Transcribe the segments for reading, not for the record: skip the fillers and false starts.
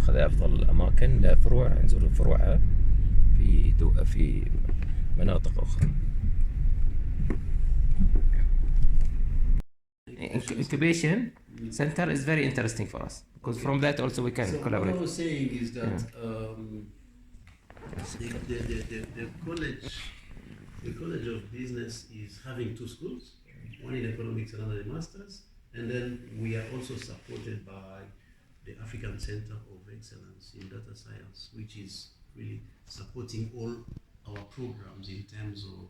ناخذ أفضل الأماكن لفروع، نزور فروعها في مناطق أخرى. Incubation center is very interesting for us because from that also we can collaborate. What I was saying is that the College of Business is having two schools, one in economics, another in masters, and then we are also supported by the African Center of Excellence in Data Science, which is really supporting all our programs in terms of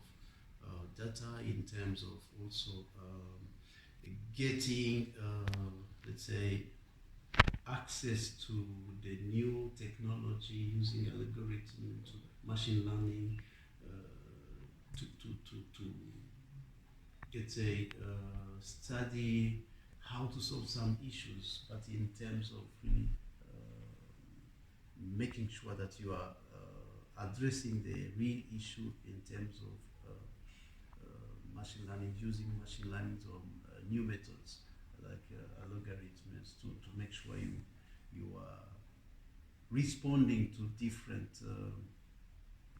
data, in terms of also getting, let's say, access to the new technology using algorithm to machine learning to let's say study how to solve some issues, but in terms of really making sure that you are addressing the real issue in terms of machine learning, using machine learning or new methods like algorithms to make sure you are responding to different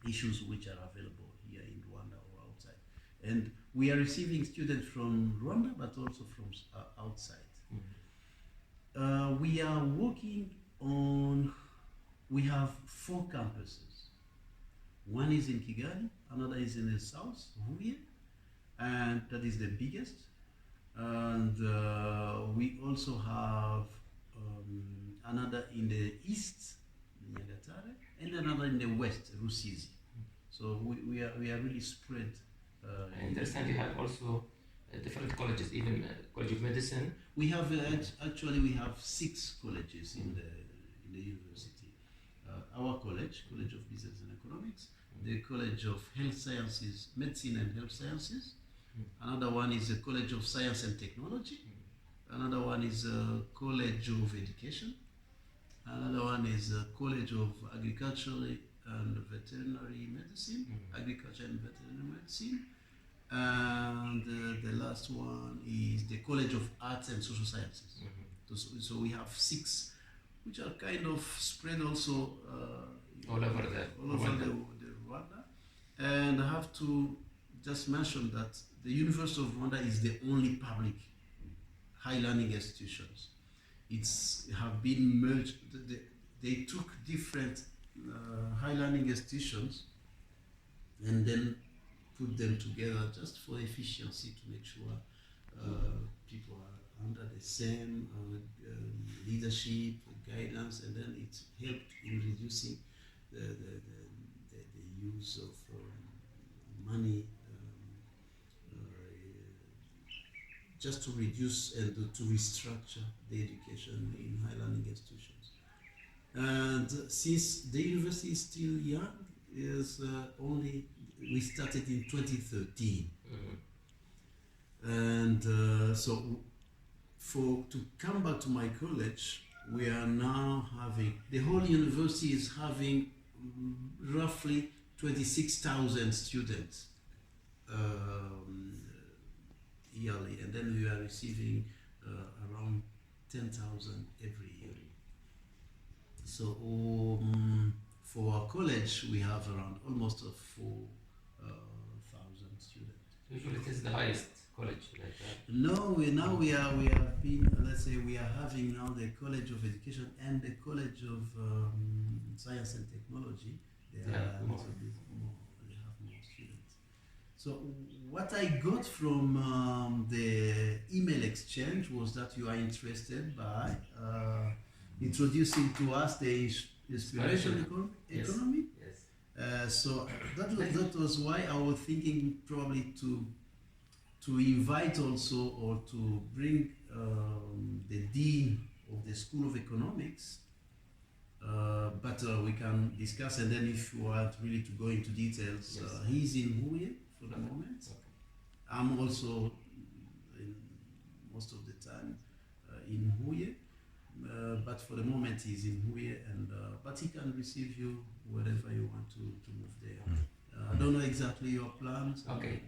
issues which are available here in Rwanda or outside. And we are receiving students from Rwanda, but also from outside. We are working on, we have 4 campuses. One is in Kigali, another is in the south, Huye, and that is the biggest. And we also have another in the east, Nyagatare, and another in the west, Rusizi. So we are really spread. I understand you have also different colleges, even College of Medicine. We have actually we have 6 colleges in the university. Our college of Business and Economics, the College of Health Sciences, Medicine and Health Sciences. Another one is the College of Science and Technology. Another one is a College of Education. Another one is a College of Agriculture and Veterinary Medicine, Agriculture and Veterinary Medicine. And the last one is the College of Arts and Social Sciences. So we have 6, which are kind of spread also all over the Rwanda. And I have to just mention that the University of Rwanda is the only public high learning institutions. It's have been merged. They took different high learning institutions and then put them together just for efficiency to make sure people are under the same leadership, guidance, and then it helped in reducing the use of money. Just to reduce and to restructure the education in high learning institutions. And since the university is still young, we started in 2013. And so to come back to my college, we are now having, the whole university is having roughly 26,000 students yearly, and then we are receiving around 10,000 every year. So for our college, we have around almost 4,000 students. Usually it is the highest college like that. No, we have been, let's say we are having now the College of Education and the College of Science and Technology. They have more students. So what I got from the email exchange was that you are interested by introducing to us the inspiration economy. Yes. So that was why I was thinking probably to invite also or to bring the dean of the School of Economics. But we can discuss, and then if you want really to go into details, he's in Huye for the moment. I'm also most of the time in Huye, but for the moment he's in Huye, and but he can receive you wherever you want to move there. I don't know exactly your plans. Okay.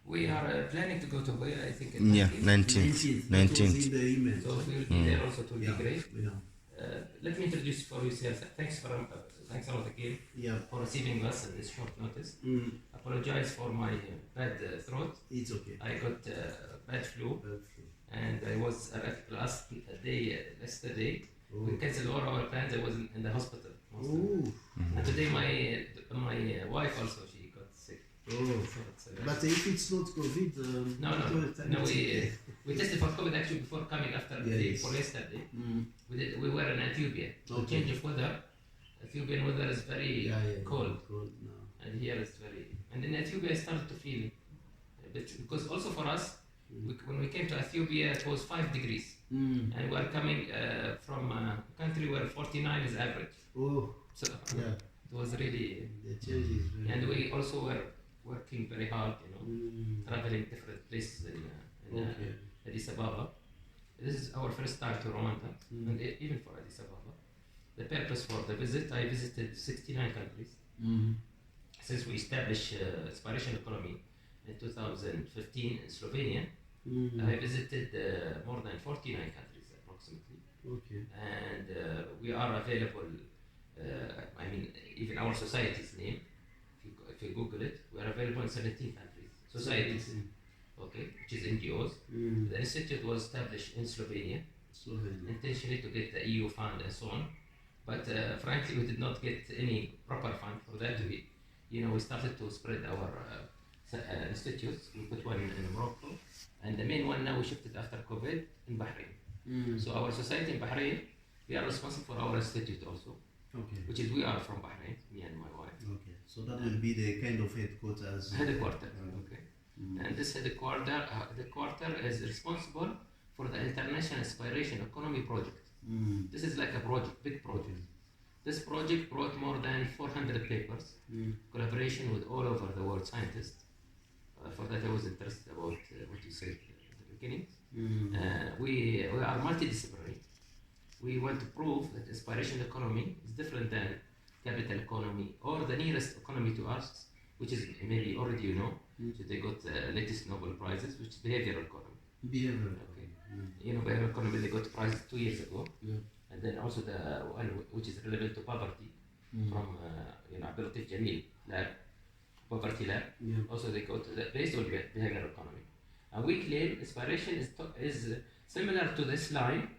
We are planning to go to Huye, I think. 19th. That was in the email. So we'll be there also, to be great. Yeah. let me introduce for you, sir. Thanks a lot again Yeah. for receiving us at this short notice. Apologize for my bad throat. It's okay. I got bad flu, and I was yesterday. We canceled all our plans. I was in the hospital. And today my wife also, she got sick. But if it's not COVID, no, we tested for COVID actually before coming after the day before yesterday. We were in Ethiopia. So change of weather. Ethiopian weather is very cold no. and here it's very. And in Ethiopia I started to feel because also for us, when we came to Ethiopia it was 5 degrees. And we are coming from a country where 49 is average. So it was really. The change is very. And we also were working very hard, traveling different places in Addis Ababa. This is our first time to Rwanda, and even for Addis Ababa. The purpose for the visit, I visited 69 countries. Since we established Inspiration Economy in 2015 in Slovenia, I visited more than 49 countries approximately. And we are available, even our society's name, if you Google it, we are available in 17 countries. Societies, which is NGOs. The institute was established in Slovenia, intentionally to get the EU fund and so on. But frankly, we did not get any proper fund for that. We started to spread our institutes. We put one in Morocco, and the main one now we shifted after COVID in Bahrain. So our society in Bahrain, we are responsible for our institute also, which is we are from Bahrain, me and my wife. So that will be the kind of headquarters. And this headquarter is responsible for the International Inspiration Economy Project. This is like a project, big project. This project brought more than 400 papers, collaboration with all over the world scientists. For that I was interested about what you said at the beginning. We are multidisciplinary. We want to prove that inspiration economy is different than capital economy or the nearest economy to us, which is maybe already so they got the latest Nobel Prizes, which is behavioral economy. Behavioral economy, they got prizes 2 years ago. And then also the one which is relevant to poverty from Abdulatif Jamil lab, poverty lab. Also they got based on behavioral economy. And we claim inspiration is similar to this line.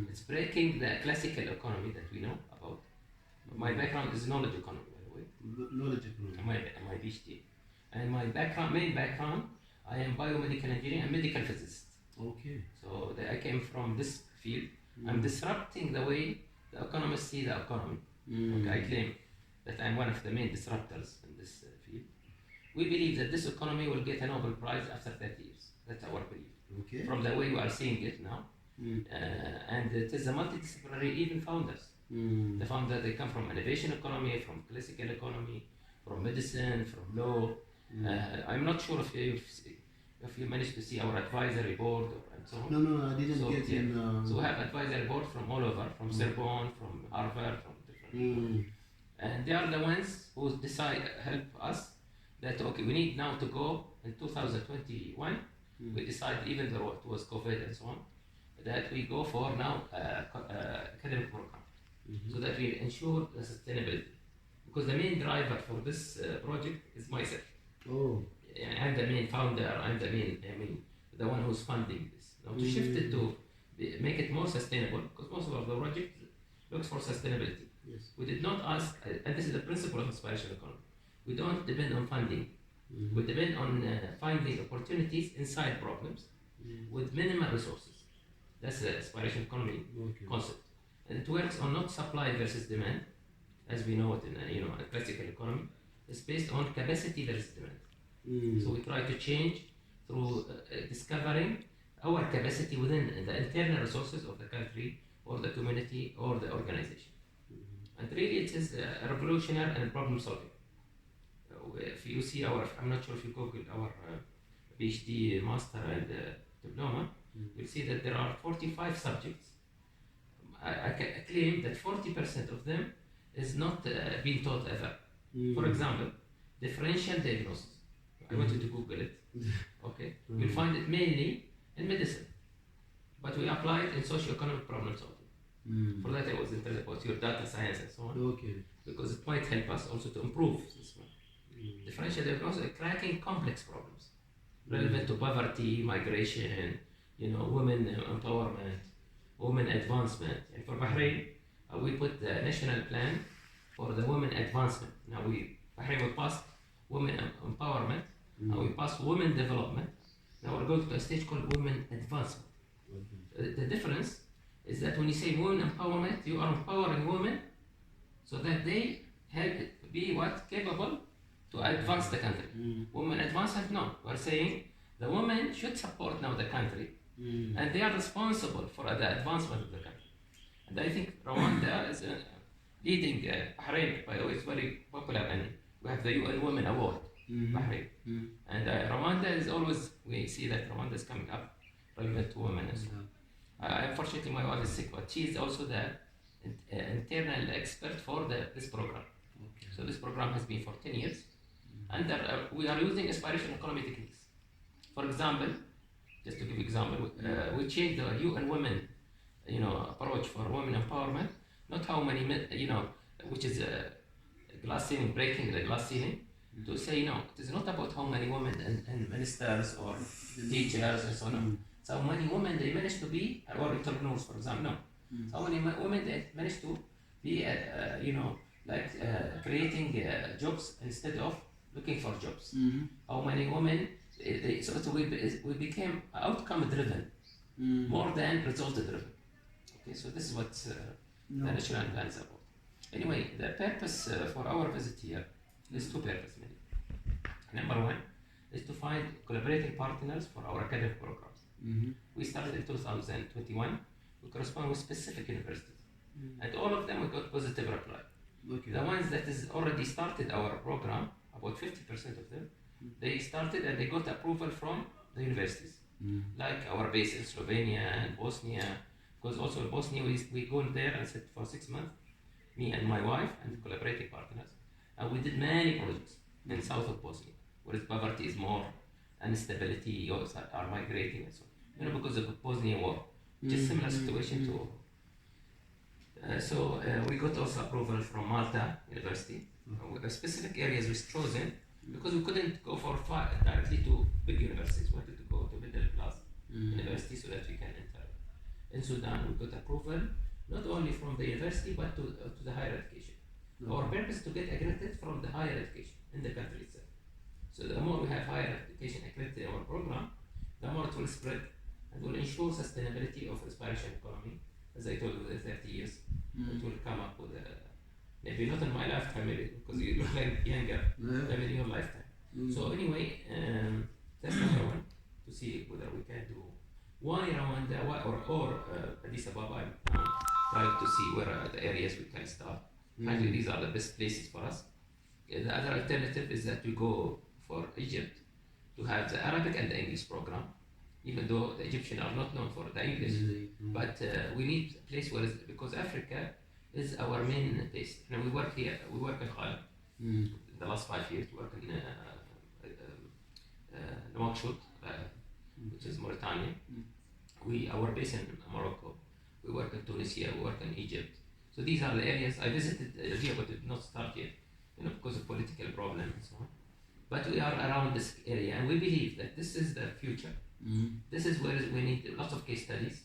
It's breaking the classical economy that we know about. My background is knowledge economy, by the way. Knowledge economy. My PhD. And my main background, I am biomedical engineering and medical physicist. So I came from this field. I'm disrupting the way the economists see the economy. I claim that I'm one of the main disruptors in this field. We believe that this economy will get a Nobel Prize after 30 years. That's our belief. From the way we are seeing it now. And it is a multidisciplinary even founders. The founders, they come from innovation economy, from classical economy, from medicine, from law. I'm not sure if you managed to see our advisory board and so on. No, I didn't get in. So we have advisory board from all over, from Sorbonne, from Harvard, from different people. And they are the ones who help us that, we need now to go in 2021. We decided, even though it was COVID and so on, that we go for now academic program, so that we ensure the sustainability. Because the main driver for this project is myself. I'm the main founder, I'm the one who's funding this. Now to shift it to make it more sustainable, because most of the project looks for sustainability. We did not ask, and this is the principle of inspiration economy. We don't depend on funding. We depend on finding opportunities inside problems with minimal resources. That's the inspiration economy concept. And it works on not supply versus demand, as we know it in a classical economy. It's based on capacity versus demand. So we try to change through discovering our capacity within the internal resources of the country or the community or the organization. And really it is revolutionary and problem solving. If you see I'm not sure if you Google our PhD, master and diploma, you'll see that there are 45 subjects. I claim that 40% of them is not being taught ever. For example, differential diagnosis. I want you to Google it. You'll find it mainly in medicine, but we apply it in socio-economic problem solving. Mm. For that, I was interested about your data science and so on, Okay. because it might help us also to improve this one. Differential diagnosis, cracking complex problems relevant to poverty, migration, women empowerment, women advancement. And for Bahrain, we put the national plan for the women advancement. Now Bahrain will pass women empowerment, and we pass women development. Now we're going to a stage called women advancement. The difference is that when you say women empowerment, you are empowering women so that they help be capable to advance the country. Women advancement, no. We're saying the women should support now the country, and they are responsible for the advancement of the country. And I think Rwanda is leading. Bahrain, by the way, is very popular, and we have the UN Women Award, Bahrain. And Rwanda is always, we see that Rwanda is coming up relevant to women as well. Unfortunately, my wife is sick, but she is also the internal expert for this program. Okay. So this program has been for 10 years. And we are using aspiration economy techniques. For example, just to give example, we changed the UN Women, approach for women empowerment. Not how many, which is glass ceiling, breaking the glass ceiling, to say no. It is not about how many women and ministers or teachers and so on. So how many women they managed to be, or entrepreneurs, for example. No. So how many women they managed to be, creating jobs instead of looking for jobs. How many women, we became outcome driven more than result driven. Okay, so this is what the national plan is about. Anyway, the purpose for our visit here is two purposes. Number one is to find collaborating partners for our academic programs. We started in 2021. We correspond with specific universities, and all of them we got positive reply. Okay. The ones that is already started our program, about 50% of them, they started and they got approval from the universities, like our base in Slovenia and Bosnia. Because also in Bosnia we go in there and sit for 6 months, me and my wife and collaborating partners, and we did many projects in south of Bosnia, where poverty is more, and instability are migrating and so on. Because of the Bosnian war, which is similar situation to. So we got also approval from Malta University. Specific areas was chosen because we couldn't go directly to big universities. We wanted to go to middle class university so that we can enter. In Sudan, we got approval not only from the university but to the higher education. Our purpose is to get accredited from the higher education in the country itself. So the more we have higher education accredited in our program, the more it will spread and will ensure sustainability of aspiration economy. As I told you, the 30 years, it will come up with maybe not in my lifetime, maybe because you look like younger, maybe in your lifetime. So anyway, that's number one, to see whether we can do. Why Rwanda or Addis Ababa? I'm trying to see where are the areas we can start. Actually, these are the best places for us. The other alternative is that we go for Egypt to have the Arabic and the English program, even though the Egyptians are not known for the English, but we need a place where, because Africa is our main place. We work here, we work in Khartoum. The last 5 years, we work in Nouakchott, which is Mauritania. Our base in Morocco. We work in Tunisia, we work in Egypt. So these are the areas. I visited Algeria, but did not start yet, because of political problems and so on. But we are around this area, and we believe that this is the future. This is where we need lots of case studies,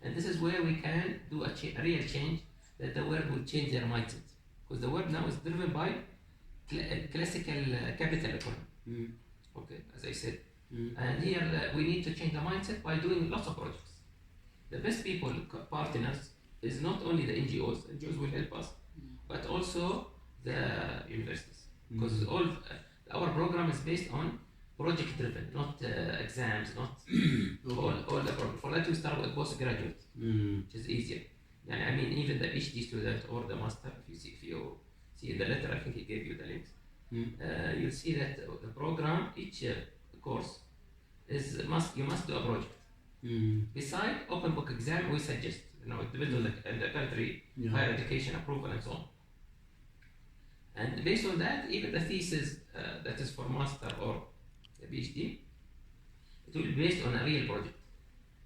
and this is where we can do a real change, that the world will change their mindset. Because the world now is driven by classical capital economy. Okay, as I said. And here we need to change the mindset by doing lots of projects. The best people, partners, is not only the NGOs. NGOs will help us, but also the universities. Because our program is based on project driven, not exams, not all the program. For that we start with postgraduate, which is easier. I mean, even the PhD student or the master, if you see in the letter, I think he gave you the links. You'll see that the program, each course you must do a project. Beside open book exam, we suggest, it depends on the country, higher education approval and so on. And based on that, even the thesis that is for master or a PhD, it will be based on a real project,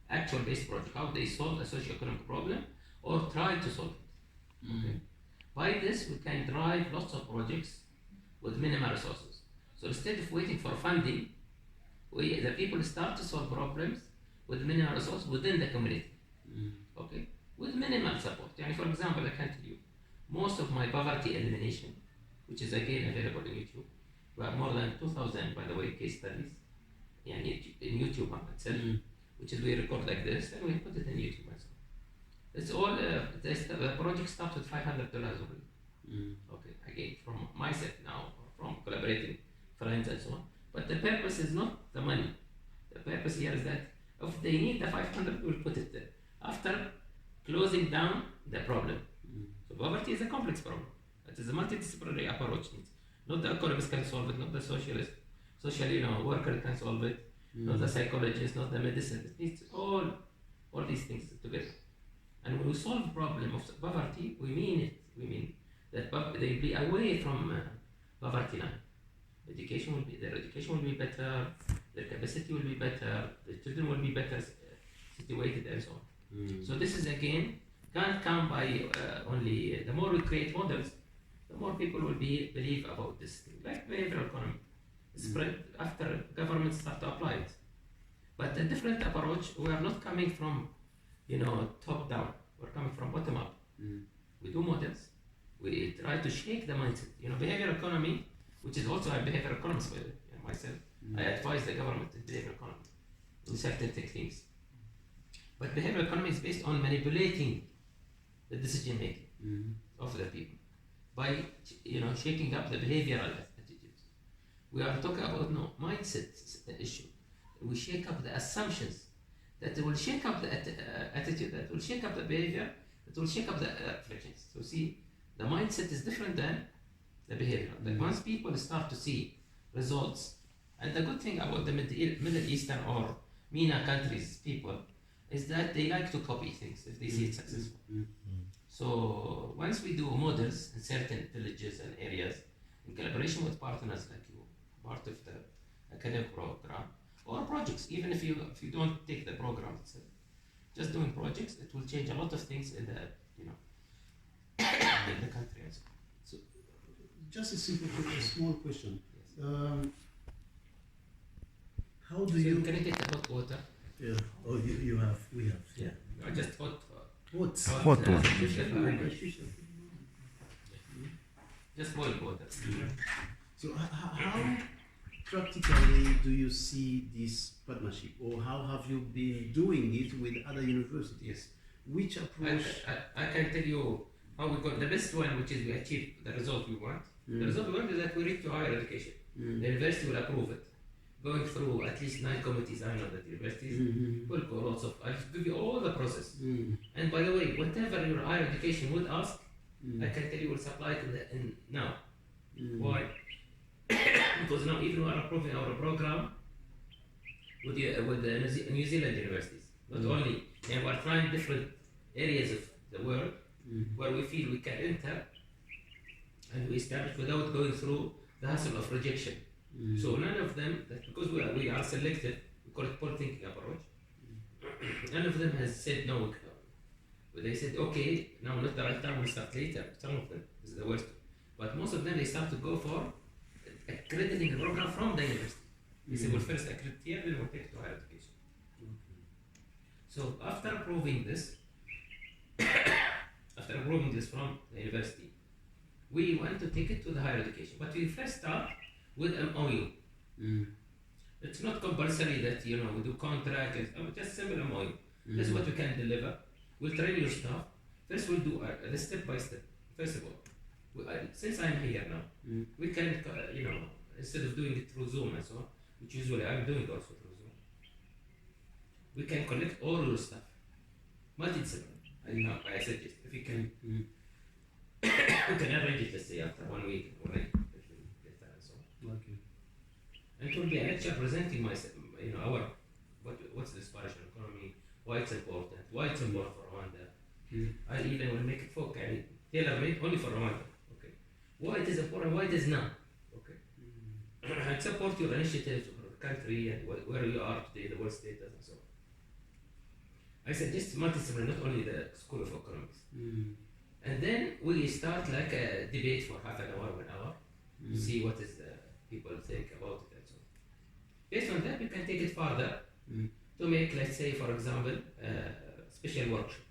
actual based project, how they solve a socio-economic problem, or try to solve it. Okay? By this, we can drive lots of projects with minimal resources. So instead of waiting for funding, the people start to solve problems with minimal resources within the community. Okay? With minimal support. Yani for example, I can tell you, most of my poverty elimination, which is again available on YouTube, we have more than 2,000, by the way, case studies in YouTube itself, which is we record like this and we put it in YouTube as well. It's all, the project starts with $500 already. Okay, again, from myself now, from collaborating friends and so on. But the purpose is not the money. The purpose here is that if they need the 500, we'll put it there. After closing down the problem. So poverty is a complex problem. It is a multidisciplinary approach. Not the economist can solve it, not the socialist, worker can solve it, not the psychologist, not the medicine. It needs all these things together. And when we solve the problem of poverty, we mean it. We mean that they'll be away from poverty line. Their education will be better, their capacity will be better, the children will be better situated and so on. So this is again, can't come by only, the more we create models, the more people will believe about this thing, like behavioral economy. Spread after governments start to apply it. But a different approach, we are not coming from, top down, we're coming from bottom up. We do models, we try to shake the mindset. Behavioral economy, which is also a behavioral economist myself, I advise the government in behavioral economy in certain techniques. But behavioral economy is based on manipulating the decision making of the people by shaking up the behavioral attitudes. We are talking about mindset issue. We shake up the assumptions that will shake up the attitude, that will shake up the behavior, that will shake up the reflections. So see, the mindset is different than the behavior. Like once people start to see results, and the good thing about the Middle Eastern or MENA countries people is that they like to copy things if they see it successful. So once we do models in certain villages and areas, in collaboration with partners like you, part of the academic program, or projects, even if you don't take the program itself, just doing projects, it will change a lot of things in the in the country as well. So just a small question. Yes. How do you? Can I take the hot water? Yeah. Oh, you have. We have. Yeah. No, just hot. Hot water. Just boiled water. So how practically do you see this partnership, or how have you been doing it with other universities? Yes. Which approach? I can tell you how we got the best one, which is we achieved the result we want. The result we want is that we reach to higher education. The university will approve it. Going through at least 9 committees, I know that universities will go lots of. I'll give you all the process. And by the way, whatever your higher education would ask, I can tell you will supply it in now. Why? Because now even we are approving our program with the New Zealand universities. Not only, and we are trying different areas of the world where we feel we can enter and we establish without going through the hassle of rejection. So none of them, because we are selective, we call it Paul thinking approach, none of them has said no. But they said, okay, now not the right time, we'll start later. Some of them, this is the worst. But most of them, they start to go for accrediting a program from the university. They say, we'll first accredit here, then we'll take it to higher education. So after approving this, from the university, we want to take it to the higher education. But we first start with MOU. It's not compulsory that we do contract, just simple MOU. This is what we can deliver. We'll train your staff. First we'll do the step by step. First of all, since I'm here now, we can, instead of doing it through Zoom and so on, which usually I'm doing also through Zoom, we can collect all your stuff, multidisciplinary. I suggest if you can, we can arrange it, let's say after 1 week or Okay. and it will be a lecture presenting myself, what's the inspiration economy, why it's important for Rwanda. I even will make it tailor-made only for Rwanda. Okay. Why it is important, why it is not. Okay. And support your initiatives for the country and where you are today, the world status and so I suggest multidisciplinary, not only the School of Economics. And then we start like a debate for half an hour, 1 hour, to see what is the people think about it and so on. Based on that, we can take it further to make, let's say, for example, a special workshop,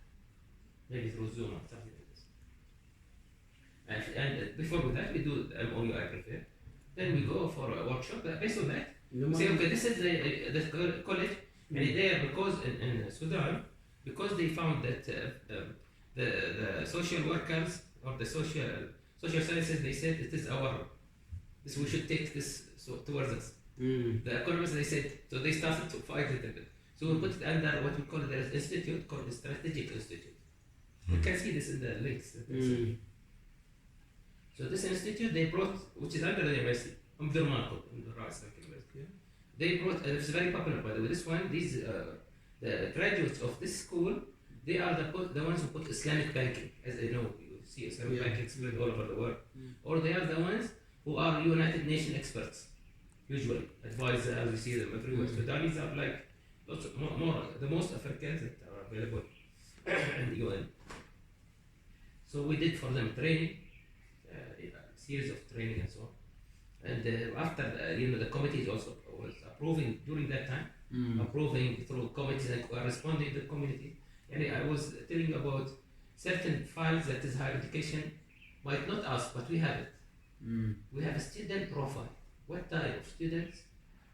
maybe through Zoom or something like this. And before that, we do the MOU I prepare. Then we go for a workshop. Based on that, we say, okay, this is the college, and there, because in Sudan, because they found that the social workers or the social sciences, they said it is this we should take this towards us. The economists, they said, so they started to fight it a bit. So we put it under what we call the institute called the Strategic Institute. You can see this in the links. So this institute they brought, which is under the university, they brought, it's very popular by the way, this one, these, the graduates of this school, they are the ones who put Islamic banking, as I know, you see Islamic banking spread all over the world. Or they are the ones who are United Nations experts, usually, advisors, you see them everywhere. Sudanese are like, lots of, more the most Africans that are available in the UN. So we did for them training, a series of training and so on. And after, the committees also was approving during that time, approving through committees and responding to the community. And I was telling about certain files that is higher education might not ask, but we have it. We have a student profile. What type of students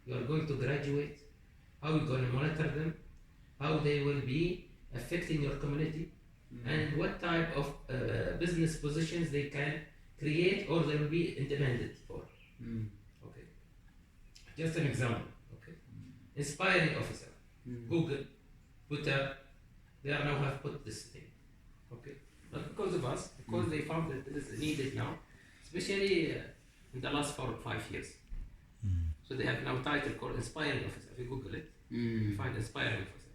you are going to graduate, how you're going to monitor them, how they will be affecting your community, and what type of business positions they can create or they will be independent for. Okay. Just an example. Okay. Inspiring officer. Google, Twitter, they are now have put this thing. Okay. Not because of us, because they found that it is needed now, especially in the last 4 or 5 years. So they have now title called Inspiring Officer. If you Google it, you find Inspiring Officer.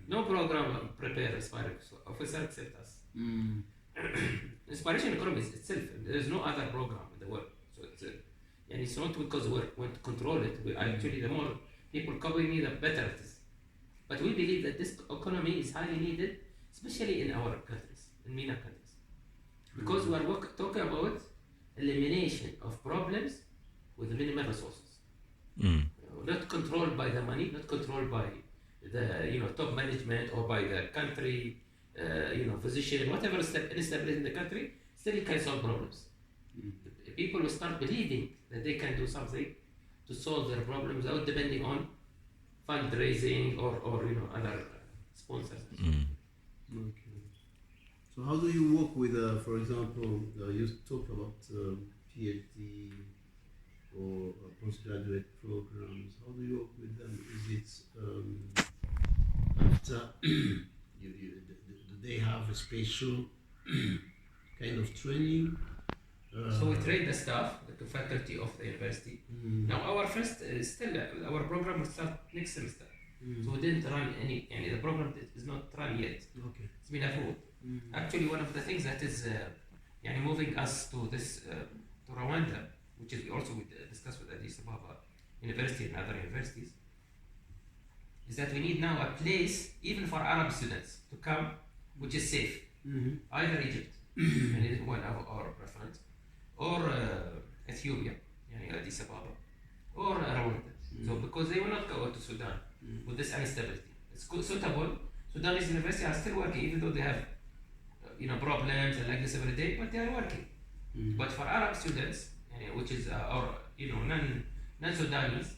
No program prepare Inspiring Officer except us. Inspiration Economics itself, there is no other program in the world. So it's not because we want to control it. Actually, the more people copy me, the better it is. But we believe that this economy is highly needed, especially in our countries, in MENA countries. Because we are talking about elimination of problems with minimal resources. Not controlled by the money, not controlled by the top management or by the country, physician, whatever instability in the country, still you can solve problems. People will start believing that they can do something to solve their problems without depending on fundraising or other sponsors. Okay. So how do you work with, for example, you talk about PhD or postgraduate programs? How do you work with them? Is it after do they have a special kind of training? So we train the staff, the faculty of the university. Now our first, our program will start next semester. So we didn't run the program is not run yet. Okay. It's been approved. Actually, one of the things that is moving us to this, to Rwanda, which is also we discussed with Addis Ababa University and other universities, is that we need now a place even for Arab students to come, which is safe. Either Egypt, and it is one of our preference, or Ethiopia, Addis Ababa, or Rwanda. So because they will not go to Sudan with this instability. It's suitable. Sudanese universities are still working, even though they have problems and like this every day, but they are working. But for Arab students, which is non-Sudanese,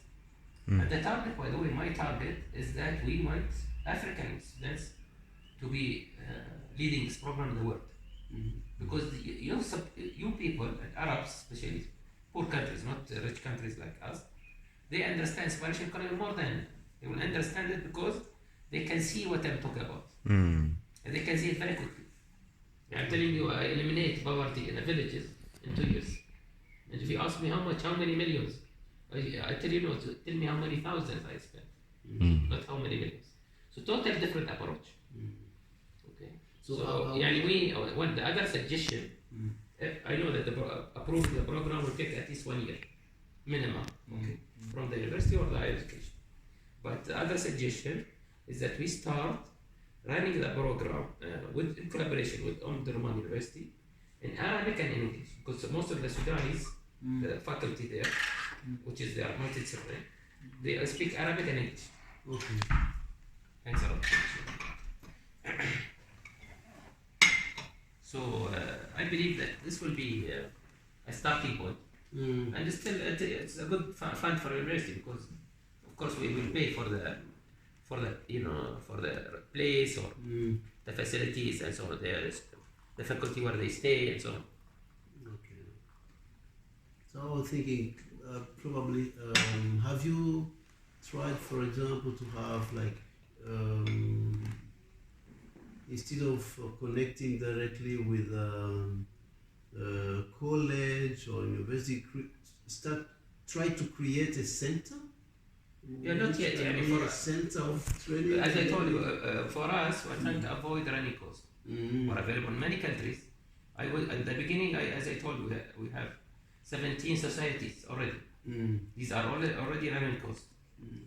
and the target, by the way, my target is that we want African students to be leading this program in the world. Because you people, and Arabs especially, poor countries, not rich countries like us, they understand inspiration economy more than they will understand it because they can see what I'm talking about. And they can see it very quickly. I'm telling you, I eliminate poverty in the villages in 2 years. And if you ask me how many millions, I tell you, tell me how many thousands I spent, not how many millions. So total different approach. Okay. So we want the other suggestion. I know that approving the program will take at least 1 year minimum, from the university or the higher education. But the other suggestion is that we start running the program in collaboration with Omdurman University in Arabic and in English, because most of the Sudanese, the faculty there, which is their multidisciplinary, they speak Arabic and English. Okay. Thanks a lot. So I believe that this will be a starting point, and still it's a good fund for university, because of course we will pay for the for the place or the facilities and so on, the faculty where they stay and so on. Okay. So I was thinking, probably, have you tried, for example, to have like, instead of connecting directly with college or university, try to create a center? Yeah, not yet. For a center of training. As I told you, for us, we're trying to avoid running costs. We're available in many countries. At the beginning, as I told you, we have 17 societies already. These are already running costs.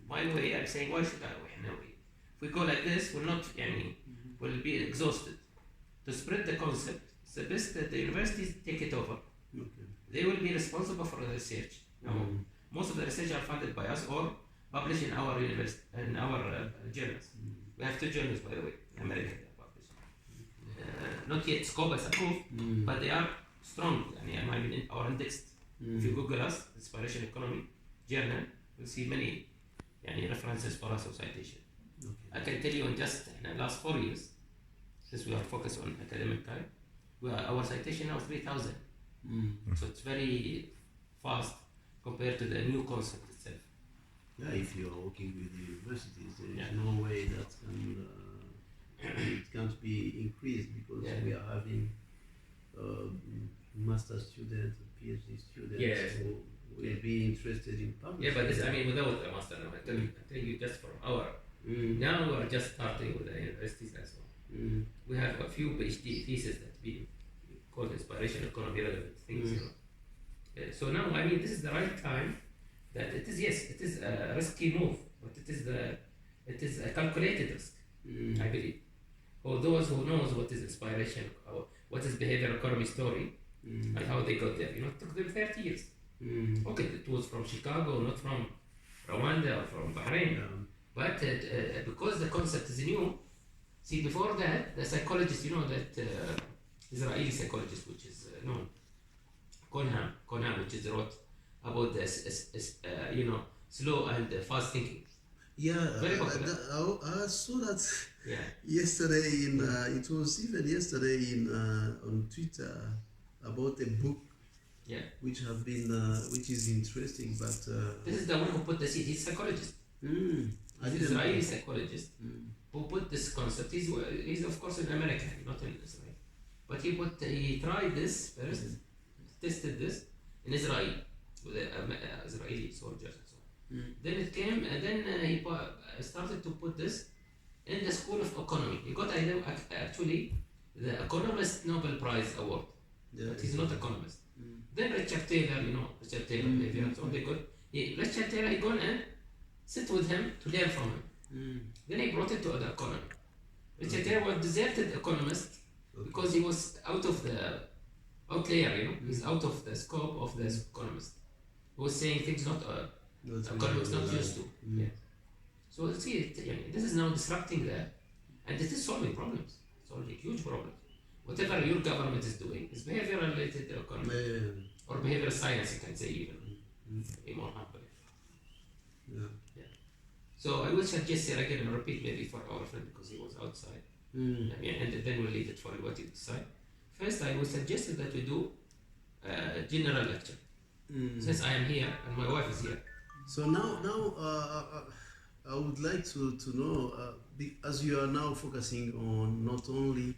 By the way, I'm saying, why should if we go like this, we'll not, we'll be exhausted. To spread the concept, it's the best that the universities take it over. Okay. They will be responsible for the research. Most of the research are funded by us or published in our university, in our journals. We have 2 journals, by the way, in America they are published. Not yet Scopus approved, but they are strong. I mean, our indexed. If you Google us, Inspiration Economy Journal, you'll see many references for us of citation. Okay. I can tell you in just the last 4 years, since we are focused on academic time, our citation now is 3,000. So it's very fast compared to the new concept itself. Yeah, if you are working with the universities, there is no way that it can't be increased, because we are having master students, PhD students who will be interested in publishing. Yeah, but this, without a master, I'm telling you just from our. Now we are just starting with the universities as well. We have a few PhD theses that we call inspiration economy relevant things. So now, this is the right time. That it is a risky move, but it is a calculated risk. I believe. For those who knows what is inspiration, or what is behavioral economy story, and how they got there. It took them 30 years. Okay, it was from Chicago, not from Rwanda or from Bahrain. But because the concept is new, see, before that, the psychologist, that Israeli psychologist, which is known, Conham, which is wrote about this, slow and fast thinking. Yeah, very popular. I saw that Yeah. yesterday it was even yesterday on Twitter about a book. Yeah. Which is interesting, but this is the one who put the seed. He's a psychologist. He's an Israeli psychologist who put this concept. He's of course in America, not in Israel, but he tried this first, tested this in Israel with Israeli soldiers and so on. Then it came, and then he started to put this in the School of Economy. He got actually the Economist Nobel Prize award, but he's not economist. Then Richard Taylor, maybe and so on. Richard Taylor, he gone and sit with him to learn from him. Then he brought it to the economy. Richard Taylor was deserted economist because he was out there, he's out of the scope of the economist. He was saying things economics not used to. Yeah. So see, this is now disrupting and it is solving problems, solving huge problems. Whatever your government is doing is behavior related to economy or behavioral science, you can say even. Be more humble. Yeah. So I will suggest here again and repeat maybe for our friend because he was outside. And then we'll leave it for what you decide. First, I would suggest that we do a general lecture. Since I am here and my wife is here. So now I would like to know, as you are now focusing on not only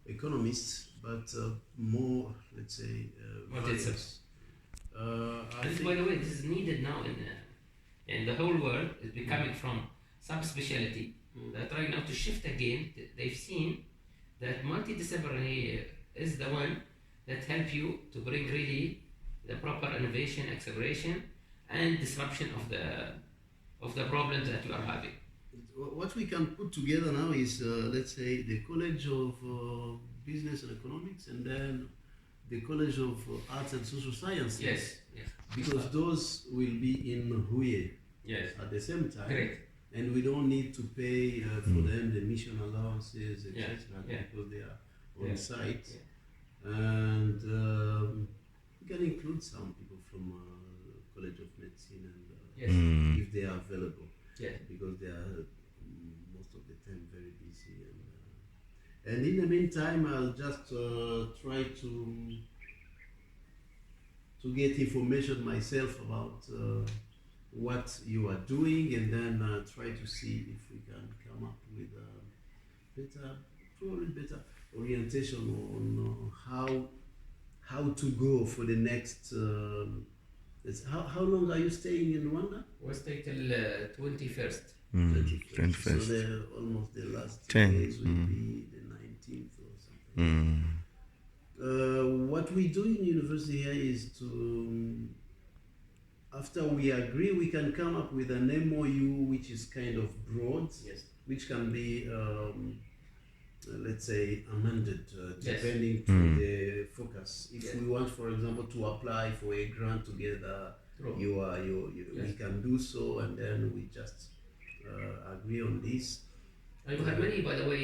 economists, but more, let's say, values. By the way, this is needed now in the whole world. Is becoming from subspecialty. They're trying now to shift again. They've seen that multidisciplinary is the one that help you to bring really the proper innovation, acceleration, and disruption of the problems that you are having. what we can put together now is, let's say, the College of Business and Economics, and then the College of Arts and Social Sciences. Yes, yes. Because those will be in Huye Yes. at the same time. Great. And we don't need to pay for them the mission allowances, etc., Yeah. because they are on Yeah. site. Yeah. And we can include some people from College of Medicine, and Yes. if they are available, Yes. because they are most of the time very busy. And in the meantime, I'll just try to get information myself about what you are doing, and then try to see if we can come up with probably better orientation on how to go for the next. How long are you staying in Rwanda? We'll stay till 21st. 21st. So almost the last 10. days will be the 19th or something. What we do in university here is to, after we agree, we can come up with an MOU which is kind of broad, Yes. which can be, let's say, amended Yes. depending to the focus. If Yes. we want, for example, to apply for a grant together, True. we Yes. can do so, and then we just agree on this. And we had many, by the way,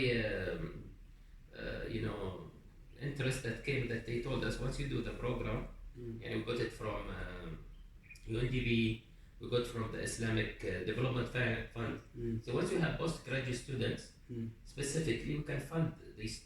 interest that came, that they told us once you do the program, and we got it from UNDP, we got from the Islamic Development Fund. So once you have postgraduate students, specifically, you can fund these,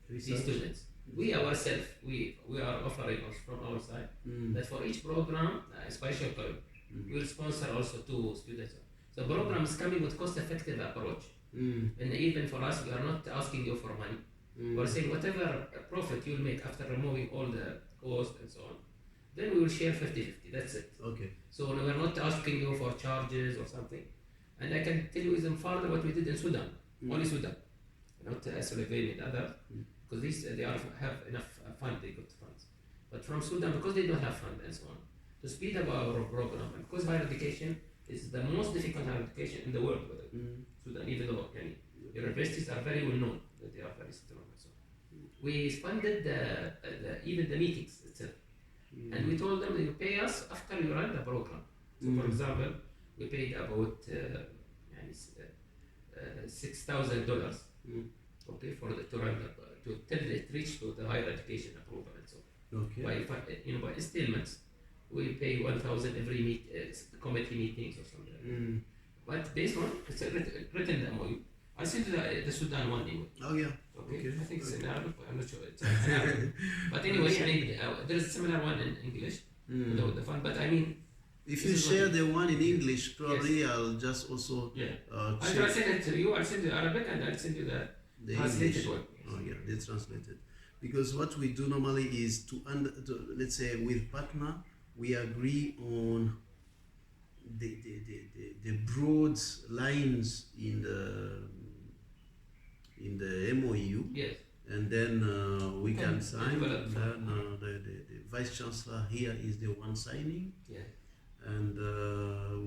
these students. We ourselves, we are offering us from our side that for each program, special curriculum, we will sponsor also 2 students. So program is coming with cost-effective approach. And even for us, we are not asking you for money. We're saying whatever profit you'll make after removing all the cost and so on, then we will share 50-50. That's it. Okay. So we're not asking you for charges or something. And I can tell you even further what we did in Sudan, only Sudan, not Slovenia and others, because they have enough fund, they got funds. But from Sudan, because they don't have fund and so on, to speed up our program, and because higher education is the most difficult higher education in the world, Sudan, even though universities are very well known, that they are very strong. So we funded even the meetings itself. And we told them, you pay us after you run the program. So for example, we paid about $6,000, okay, to run till it reached to the higher education approval and so on. Okay. By installments, we pay 1,000 every committee meetings or something. But this one, it's written the MOU. I'll send you the Sudan one anyway. Oh yeah. Okay. I think it's in Arabic, but I'm not sure it's in Arabic. But anyway, there's a similar one in English without the fund. But I mean, if you share the one in English, probably I'll just also I'll send it to you. I'll send you Arabic, and I'll send you the translated one. Oh yeah, the translated. Because what we do normally is to let's say with partner, we agree on the broad lines in the MOU. Yes. And then we can sign. develop Then the Vice Chancellor here is the one signing. Yeah. And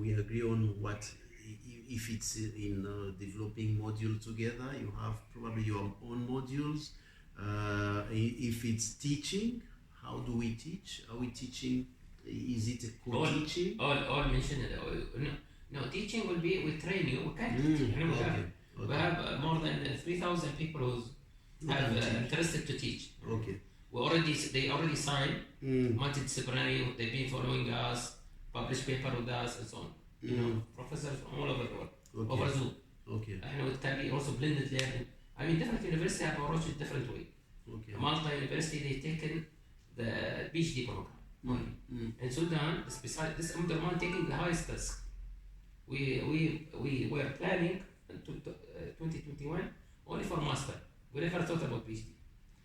we agree on what, if it's in developing module together, you have probably your own modules. If it's teaching, how do we teach? Are we teaching? Is it a co-teaching? All mentioned. No, teaching will be, we train you. We can't teach. We have more than 3,000 people who have interested to teach. Okay. They already signed multidisciplinary. They've been following us, published paper with us, and so on. Professors from all over the world, over Zoom. Okay. And it can be also blended learning. I mean, different universities have approached it different way. Okay. Malta University, they've taken the PhD program. In Sudan, this Umdurman taking the highest risk. We were planning in 2021 only for master. We never thought about PhD.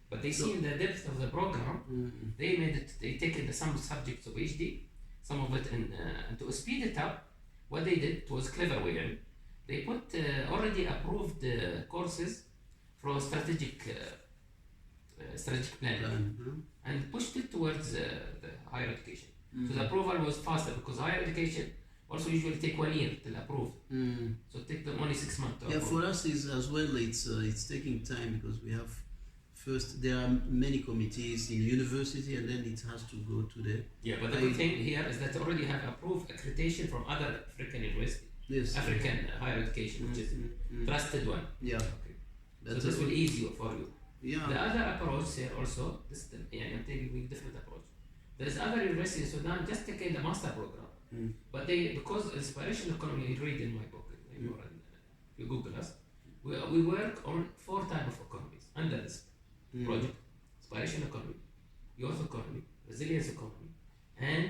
But they see in the depth of the program, they taken some subjects of PhD, some of it, and to speed it up, what they did, it was clever way. They put already approved courses for strategic planning and pushed it towards the higher education. So the approval was faster because higher education also usually take 1 year till approved. So take them only 6 months to Yeah, approve. for us is as well. It's taking time because we have first there are many committees in university, and then it has to go to the Yeah, but the good thing here is that they already have approved accreditation from other African universities, yes African higher education, which is trusted one. yeah. Okay. So That's this will ease you for you. The yeah. other approach here also, this I'm taking a different approach. There's other universities in Sudan just taking the master program, but they because inspiration economy you read in my book, you Google us, we work on 4 types of economies under this project: inspiration economy, youth economy, resilience economy, and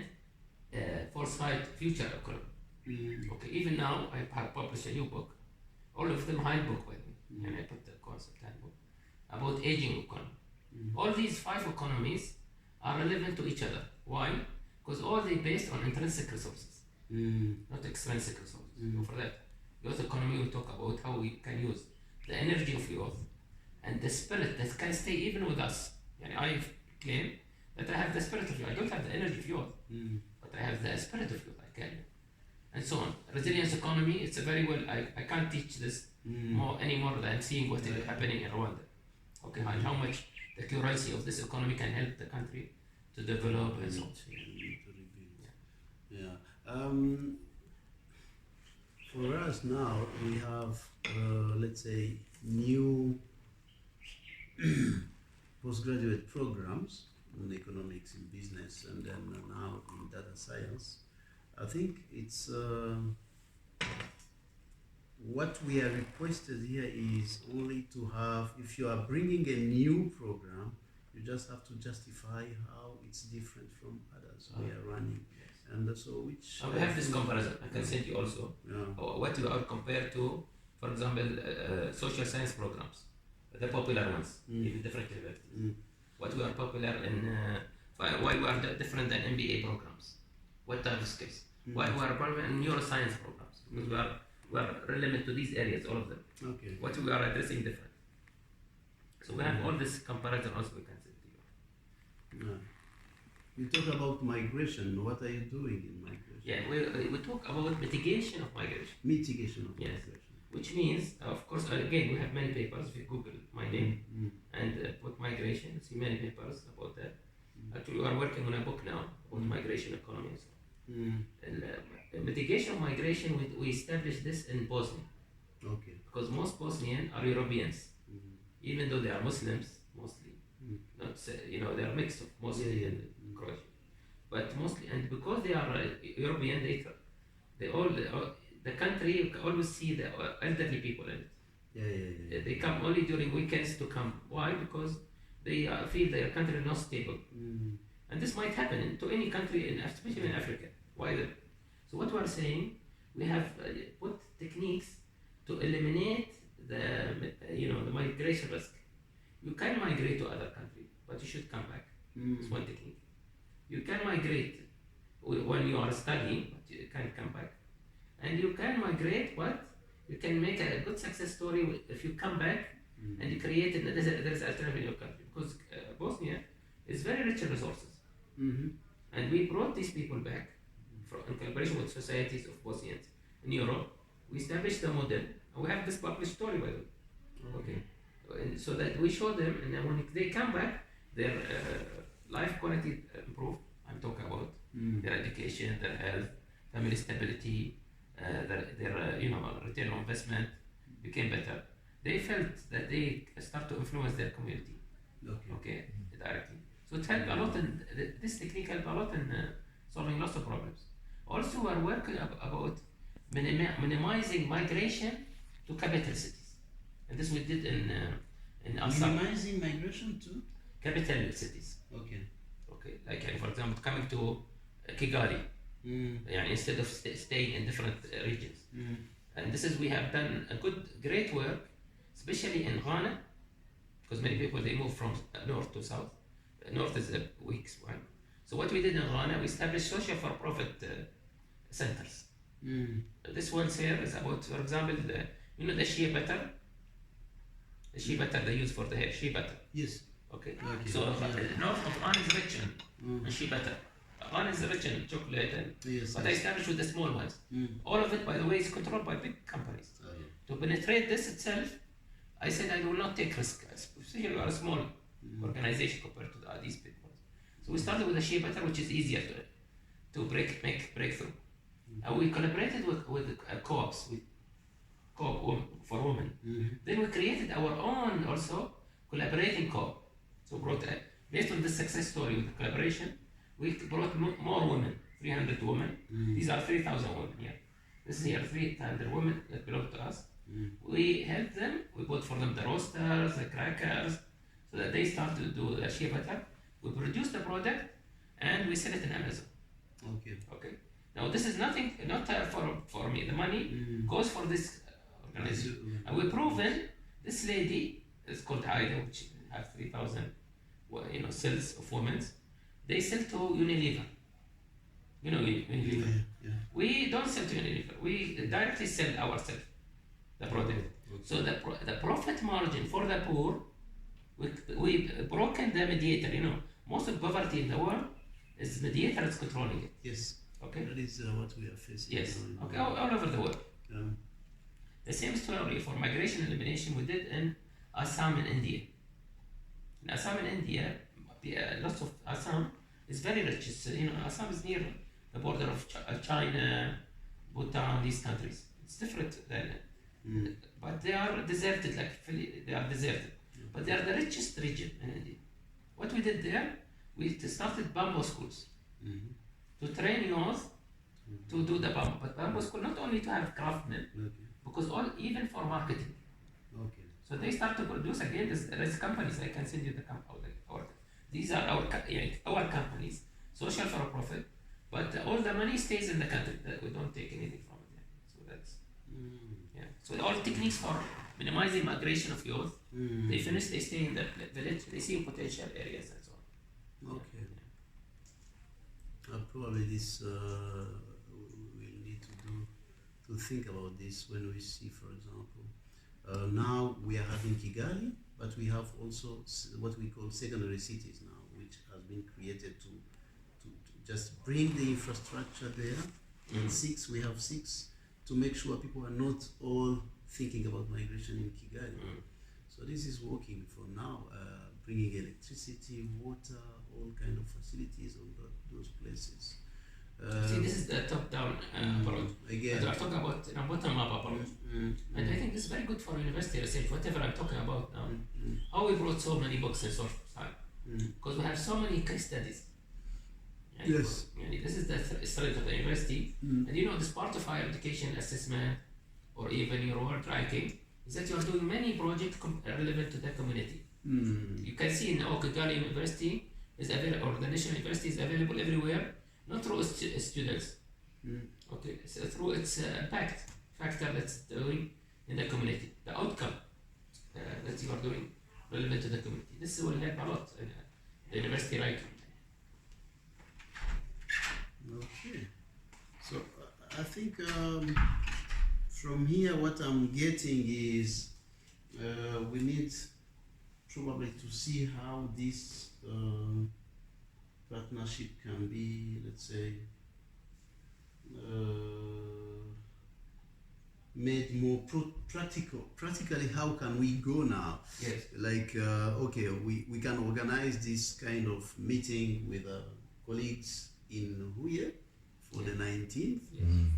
foresight future economy. Okay, even now I published a new book, all of them handbook by me, and I put the concept handbook about aging economy. All these 5 economies are relevant to each other. Why? Because all they based on intrinsic resources, not extrinsic resources. So for that, youth economy we talk about how we can use the energy of youth and the spirit that can stay even with us. And I claim that I have the spirit of youth. I don't have the energy of youth, but I have the spirit of youth. I can, and so on. Resilience economy. It's a very well. I can't teach this any more than seeing what is happening in Rwanda. Okay, and how much the currency of this economy can help the country to develop and so on. Yeah. For us now, we have, let's say, new postgraduate programs in economics, in business, and then now in data science. I think it's what we are requested here is only to have, if you are bringing a new program, you just have to justify how it's different from others we are running. And so which... we have this comparison. I can send you also what we are compared to, for example, social science programs, the popular ones, in different universities. What we are popular in, why we are different than MBA programs, what type of skills. Why we are popular in neuroscience programs, because we are relevant to these areas, all of them. Okay. What we are addressing different. So we have all this comparison also we can send to you. Yeah. You talk about migration. What are you doing in migration? Yeah, we talk about mitigation of migration. Mitigation of Yes. migration. Which means, of course, again, we have many papers. If you Google my name and put migration, see many papers about that. Actually, we are working on a book now about migration economies. And mitigation of migration, we established this in Bosnia. Okay. Because most Bosnians are Europeans, even though they are Muslims mostly. Not they are mixed of mostly and Croatian, but mostly, and because they are European, the country always see the elderly people in it. Yeah. They come only during weekends to come. Why? Because they feel their country is not stable, and this might happen to any country, especially in Africa. Why? So what we are saying, we have put techniques to eliminate the migration risk. You can migrate to other countries, but you should come back. It's one technique. You can migrate when you are studying, but you can come back. And you can migrate, but you can make a good success story if you come back and you create there is alternative in your country. Because Bosnia is very rich in resources. And we brought these people back in collaboration with societies of Bosnians in Europe. We established the model, and we have this published story by them. Okay. And so that we show them, and then when they come back, their life quality improved. I'm talking about their education, their health, family stability, their return on investment became better. They felt that they start to influence their community. Okay, directly. So it helped a lot, and this technique helped a lot in solving lots of problems. Also, we are working about minimizing migration to capital cities, and this we did in Assam. Minimizing migration to Capital cities. Okay. Like for example, coming to Kigali, instead of staying in different regions. And this is, we have done a great work, especially in Ghana, because many people they move from north to south. North is a weak one. So what we did in Ghana, we established social for-profit centers. This one here is about, for example, the shea butter. The shea butter they use for the hair, shea butter. Yes. Okay. So north of Ghana is rich in shea butter. Iran is rich in chocolate, Yes. but I established with the small ones. All of it, by the way, is controlled by big companies. Oh, yeah. To penetrate this itself, I said I will not take risk, especially you are a small organization compared to these big ones. So we started with a shea butter, which is easier to make breakthrough. And we collaborated with co-ops, with co-op for women. Then we created our own also collaborating co-op. So based on this success story with the collaboration, we brought more women, 300 women. These are 3,000 women here. This is here 300 women that belong to us. We helped them, we bought for them the roasters, the crackers, so that they start to do the shea butter. We produce the product and we sell it in Amazon. Okay. Now this is nothing, not for me. The money goes for this organization. And we've proven this lady is called Aida, which has 3,000 cells of women. They sell to Unilever. You know Unilever. Yeah. We don't sell to Unilever. We directly sell ourselves the product. So the profit margin for the poor, we broken the mediator. Most of poverty in the world is mediator is controlling it. Yes. Okay. That is what we are facing. Yes. Okay. All over the world. The same story for migration elimination we did in Assam in India. In Assam in India, lots of Assam is very rich. Assam is near the border of China, Bhutan, these countries. It's different than, but they are deserted. They are deserted, but they are the richest region in India. What we did there, we started bamboo schools to train youth to do the bamboo. But bamboo school not only to have craftsmen, because even for marketing. So they start to produce again. There's companies. I can send you the company. These are our companies, social for profit, but all the money stays in the country. We don't take anything from it. So that's So all techniques for minimizing migration of youth. They finish. They stay in the village. They see potential areas and so on. Probably this we'll need to think about this when we see, for example, now we are having Kigali, but we have also what we call secondary cities now, which has been created to just bring the infrastructure there. And we have six to make sure people are not all thinking about migration in Kigali. So this is working for now, bringing electricity, water, all kind of facilities on those places. See, this is the top-down approach. Again, but I'm talking about bottom-up approach. And I think this is very good for university research, whatever I'm talking about now. How we brought so many books and so forth. Because we have so many case studies. Yes. This is the strength of the university. And this part of higher education assessment or even your work ranking is that you are doing many projects relevant to the community. You can see in Kigali University is available, or the National University is available everywhere, not through students. Okay, so through its impact factor that's doing in the community, the outcome that you are doing relevant to the community. This will help a lot in the university ranking. Okay, so I think from here what I'm getting is we need probably to see how this partnership can be, let's say, made more practical. Practically, how can we go now? Yes. Like, okay, we can organize this kind of meeting with colleagues in Huye for the 19th.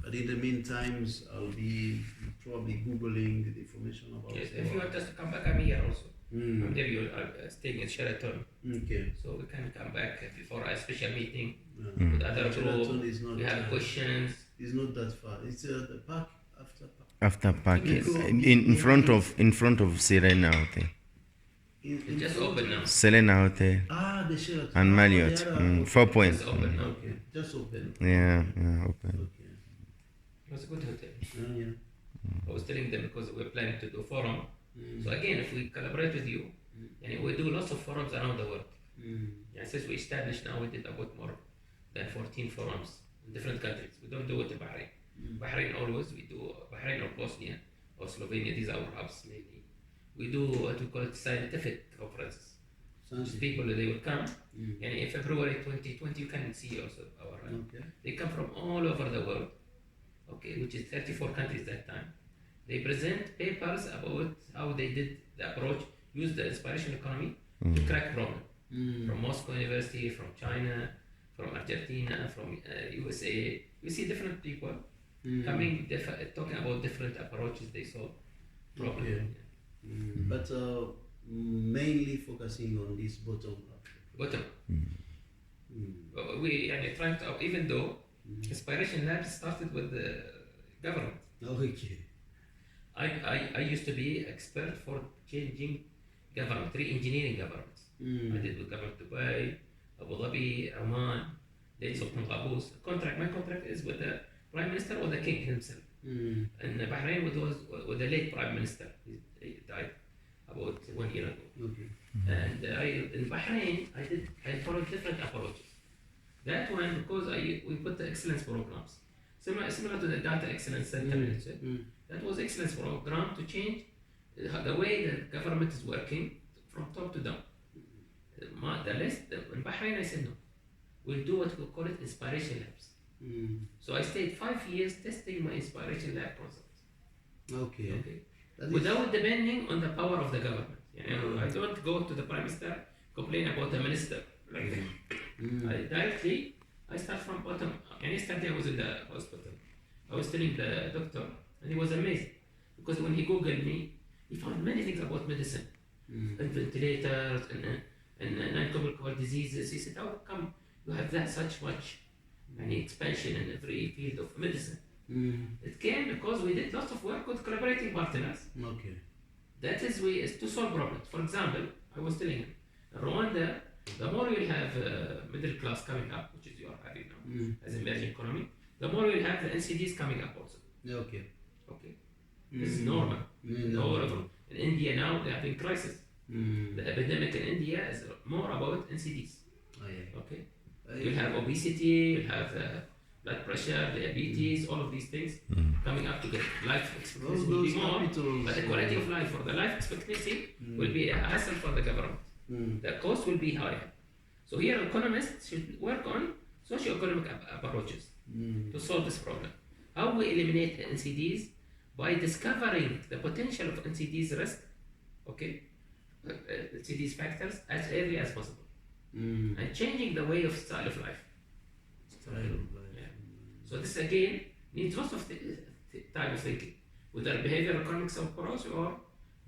But in the meantime, I'll be probably Googling the information about it. Yes, if you want us to come back, I'm here also. I'm there, you are staying in Sheraton. Okay. So we can come back for a special meeting with other groups. We have questions. It's not that far. It's the park after park. After park, Yes. in front of Serena Hotel. It's just open now. Serena Hotel The Sheraton. and Marriott. 4 points. It's open now. Okay, just open. Yeah, open. Okay. It was a good hotel. Yeah. I was telling them because we're planning to do forum. So again, if we collaborate with you, and we do lots of forums around the world. Since we established now, we did about more than 14 forums in different countries. We don't do it in Bahrain. Bahrain always, we do Bahrain or Bosnia or Slovenia, these are our hubs mainly. We do what we call it scientific conferences. Sounds good. people they will come. Mm. And in February 2020, you can see also our. Okay. They come from all over the world. Okay, which is 34 countries that time. They present papers about how they did the approach, use the inspiration economy to crack problem. From Moscow University, from China, from Argentina, from USA. You see different people coming, talking about different approaches they solve problem. Okay. But mainly focusing on this bottom up. Bottom. We trying to, even though Inspiration Lab started with the government. Okay. I used to be expert for changing government, re-engineering governments. I did with government Dubai, Abu Dhabi, Oman, then Sultan Qaboos. My contract is with the Prime Minister or the King himself. In Bahrain with the late Prime Minister. He died about 1 year ago. Okay. And in Bahrain, I followed different approaches. That one, because we put the excellence programs, similar to the data excellence center. That was excellence program to change the way the government is working from top to down. The list in Bahrain, I said no. We'll do what we call it inspiration labs. So I stayed 5 years testing my inspiration lab concepts. Okay. Without depending on the power of the government. I don't go to the Prime Minister, complain about the minister. Like that. I start from bottom. And yesterday I was in the hospital. I was telling the doctor, and he was amazed because when he Googled me, he found many things about medicine, and ventilators, and non-communicable diseases. He said, "How come you have that such much expansion in every field of medicine?" It came because we did lots of work with collaborating partners. Okay. That is to solve problems. For example, I was telling him, in Rwanda, the more you'll have middle class coming up, which is you are having now as emerging economy, the more you'll have the NCDs coming up also. Okay. This is normal. However, in India now they're having crisis. The epidemic in India is more about NCDs. Okay. You'll have obesity, you'll have blood pressure, diabetes, all of these things coming up together. Life expectancy will be more, but the quality of life for the life expectancy will be a hassle for the government. The cost will be higher. So here economists should work on socio-economic approaches to solve this problem. How we eliminate NCDs? By discovering the potential of NCDs risk, NCDs factors as early as possible. And changing the way of style of life. So this again needs lots of time of thinking, whether behavioral economics approach or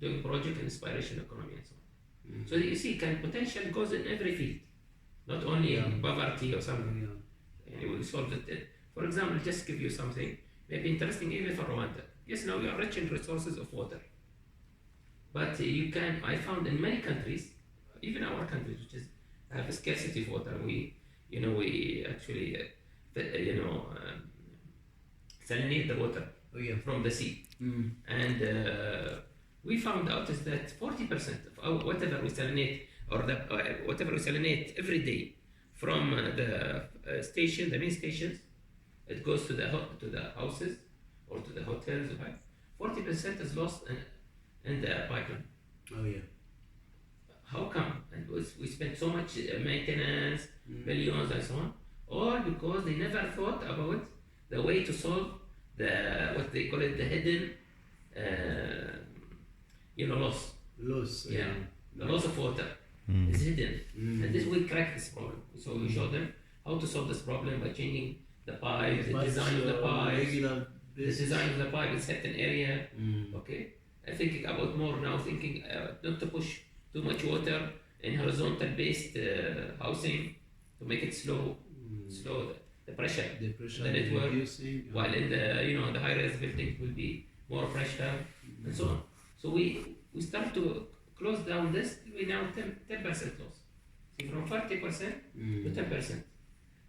doing project inspiration economy and so on. So you see, potential goes in every field, not only in poverty or something. We solve it. For example, just give you something maybe interesting even for Rwanda. Yes, now we are rich in resources of water, but I found in many countries, even our countries, which is have a scarcity of water, we actually salinate the water from the sea, and we found out is that 40% of whatever we salinate whatever we salinate every day from the main stations, it goes to the houses or to the hotels. 40% is lost in the pipeline. How come? And we spent so much maintenance, billions and so on, all because they never thought about the way to solve what they call it the hidden loss. The loss of water is hidden, and this we crack this problem. So we show them how to solve this problem by changing the pipe, the design of the pipe, in certain area. I'm thinking about more now, thinking not to push too much water in horizontal based housing to make it slow the pressure, the network, while in the high rise building will be more pressure and so on. So we start to close down this. We now 10% loss. See, from 40% to 10%.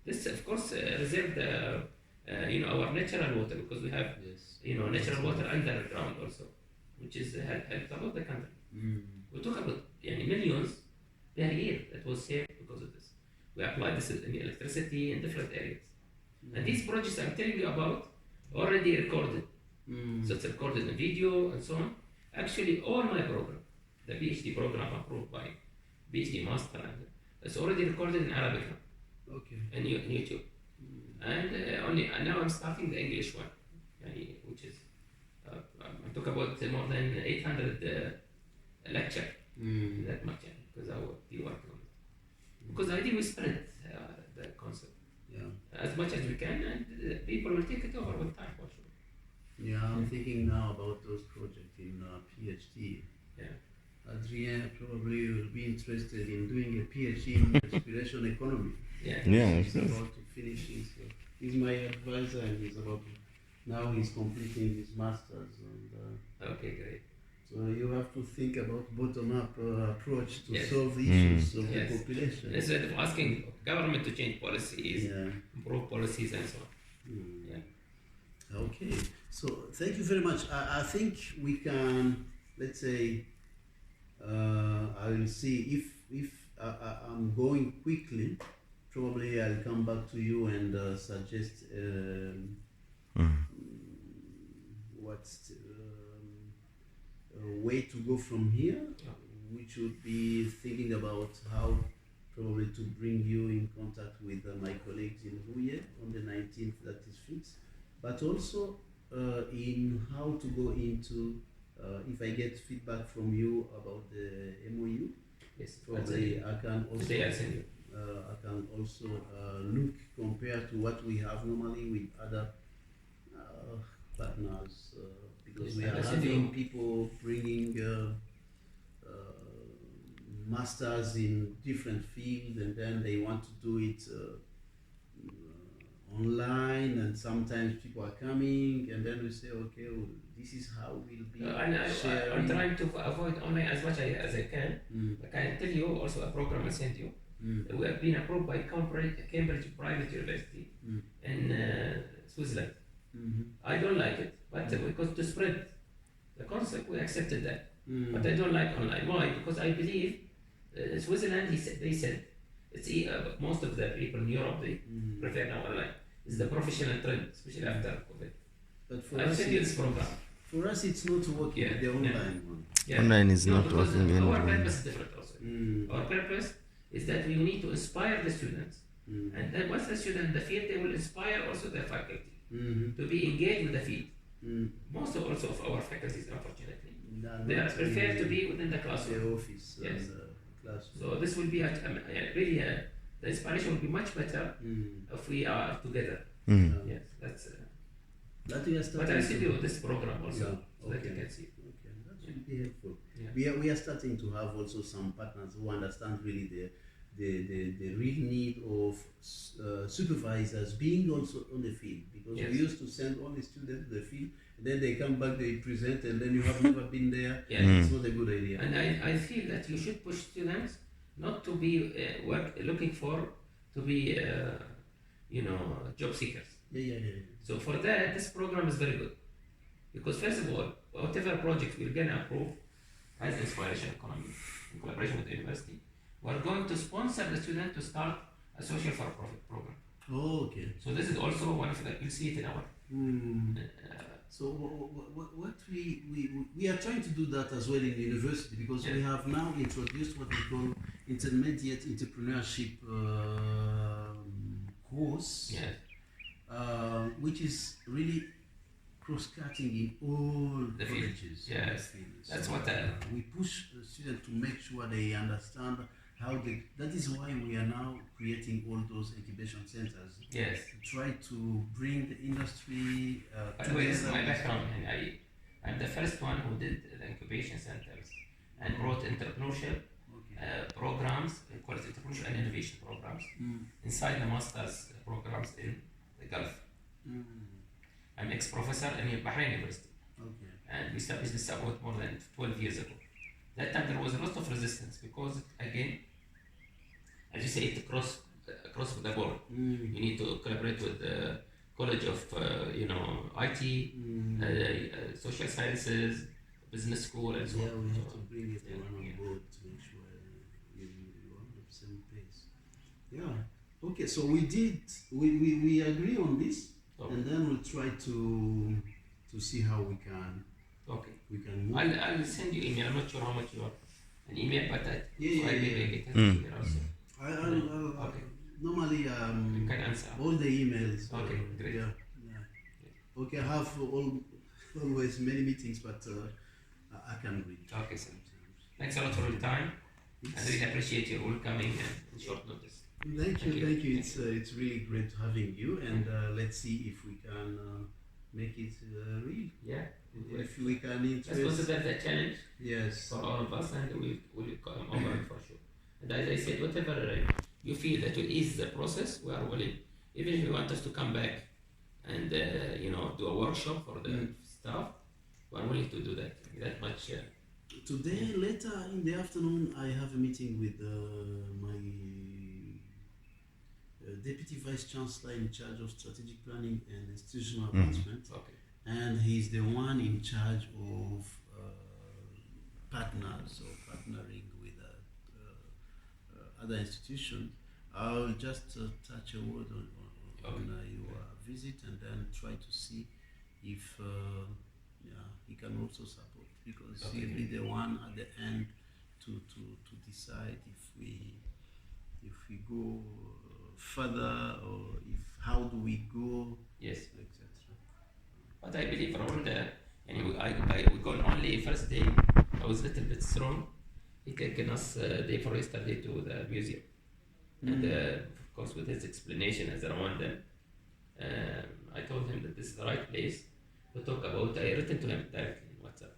This of course reserved our natural water, because we have natural water underground also, which is helped a lot the country. We talk about millions per year that was saved because of this. We applied this in electricity in different areas. And these projects I'm telling you about already recorded. So it's recorded in video and so on. Actually, all my program, the PhD program approved by PhD, master, and it's already recorded in Arabic Okay. and YouTube. And now I'm starting the English one, which is I talk about more than 800 lecture. That much, because I will be working on it. Because I think we spread the concept as much as we can, and people will take it over with time for sure. Yeah, I'm thinking now about those projects in PhD. Yeah. Adrien probably will be interested in doing a PhD in exploration economy. Yeah, He's about to finish his. He's my advisor, and now he's completing his masters. And, Okay, great. so you have to think about bottom-up approach to Yes. solve the issues of Yes. the population. Instead of asking government to change policies, Yeah. improve policies, and so on. Yeah. Okay. So thank you very much. I think we can, let's say, I will see if I'm going quickly. Probably I'll come back to you and suggest what's a way to go from here. Which would be thinking about how probably to bring you in contact with my colleagues in Huye on the 19th, that is fixed. But also in how to go into, if I get feedback from you about the MOU, Yes. probably I can also Today I'll send you. look compared to what we have normally with other partners, because Yes, we and are I'll send having you- people bringing masters in different fields, and then they want to do it online, and sometimes people are coming, and then we say, okay, well, this is how we'll be I'm sharing. trying to avoid online as much as I can. I can tell you also a program I sent you. We have been approved by Cambridge Private University in Switzerland. I don't like it, but because to spread the concept, we accepted that. But I don't like online. Why? Because I believe Switzerland, they said, it's most of the people in Europe, they prefer now online. It's the professional trend, especially after COVID. But for I us, sent you this program. for us, it's not working. Yeah, The yeah. online one. Yeah. Online is No, not because working our anymore. purpose is different also. Our purpose is that we need to inspire the students, and then once the students in the field, they will inspire also the faculty to be engaged with the field. Most of also of our faculties, unfortunately, they are prefer to be within the classroom. the office Yes. and the classroom. So this will be really the inspiration will be much better if we are together. Yes, that's. That we are But starting I send to- you this program also, Yeah, so that you okay. can see. Okay, that should be helpful. Yeah. We are starting to have also some partners who understand really the real need of supervisors being also on the field, because Yes. we used to send all the students to the field, and then they come back, they present, and then you have never been there. Yeah. It's not a good idea. And I feel that you should push students not to be looking for to be job seekers. Yeah. So for that, this program is very good, because first of all, whatever project we're gonna approve as inspiration economy in collaboration with the university, we're going to sponsor the student to start a social for-profit program. Oh, okay. So this is also one of the, you'll see it in our. So what we are trying to do that as well in the university, because we have now introduced what we call intermediate entrepreneurship course, Yes. which is really cross-cutting in all The field. colleges. Yes. Fields. That's So, what we push the students to make sure they understand how they. That is why we are now creating all those incubation centers. Yes. Try to bring the industry By the way, this is my together. background, and I'm the first one who did the incubation centers and brought entrepreneurship programs, quality entrepreneurship and innovation programs inside the master's programs in the Gulf. I'm ex-professor in Bahrain University, and we established this about more than 12 years ago. That time there was a lot of resistance because, again, as you say, it across the board. You need to collaborate with the College of IT, Social Sciences, Business School, and so Yeah, on. we have So, to bring everyone on yeah. board to make sure you're on the same pace. Yeah. Okay, so we agree on this, Okay. and then we'll try to see how we can Okay. move. I'll send you email. I'm not sure how much you are an email, but that Yeah, so I yeah, maybe yeah. get it here also. Okay. Normally You can answer. all the emails. Okay, great. Yeah, yeah. Okay, I have always many meetings, but I can read. Okay, sir. Thanks a lot for your time. I really appreciate your all coming in short notice. Thank you. It's really great having you, and let's see if we can make it real. Yeah. If we can Let's interest. consider the challenge Yes. for all of us, and we will come over for sure. And as I said, whatever you feel that will ease the process, we are willing. Even if you want us to come back and do a workshop for the staff, we are willing to do that. That much. Today, later in the afternoon, I have a meeting with my Deputy Vice Chancellor in charge of strategic planning and institutional advancement. Okay. And he's the one in charge of partners or partnering with other institutions. I'll just touch a word on your visit and then try to see if he can also support, because he'll be the one at the end to decide if we go further or how do we go. Yes. Etc. But I believe Rwanda, we gone only first day. I was a little bit strong. He taken us day for yesterday to the museum, and of course with his explanation as a Rwandan, I told him that this is the right place to talk about. I written to him directly in WhatsApp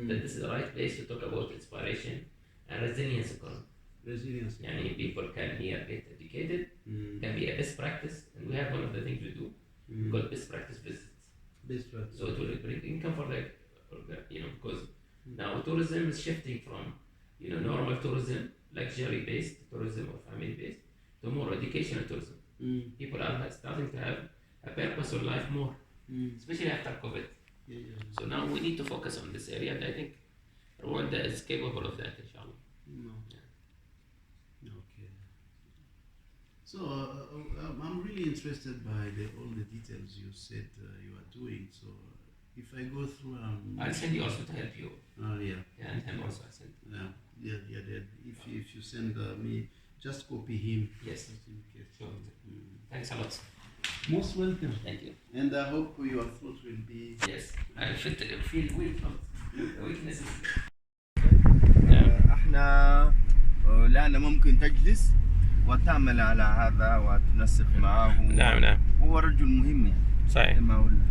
that this is the right place to talk about inspiration and resilience economy. Resilience. Yani people can here get educated, can be a best practice, and we have one of the things we do called best practice visits. Best practice. So it will bring income for the because now tourism is shifting from normal tourism, luxury based tourism or family based, to more educational tourism. People are starting to have a purpose of life more, especially after COVID. So now we need to focus on this area, and I think Rwanda is capable of that, inshallah. Okay. So I'm really interested by all the details you said you are doing. So if I go through, I'll send you also to help you. Yeah, And him also I send. If you send me, just copy him. Yes. Just in case. Sure. Thanks a lot. Most welcome. Thank you. And I hope your throat will be. Yes. I feel weak from the weaknesses. احنا الآن ممكن تجلس وتعمل على هذا وتنسق معه. نعم. هو رجل مهم يعني. صحيح. كما قلنا.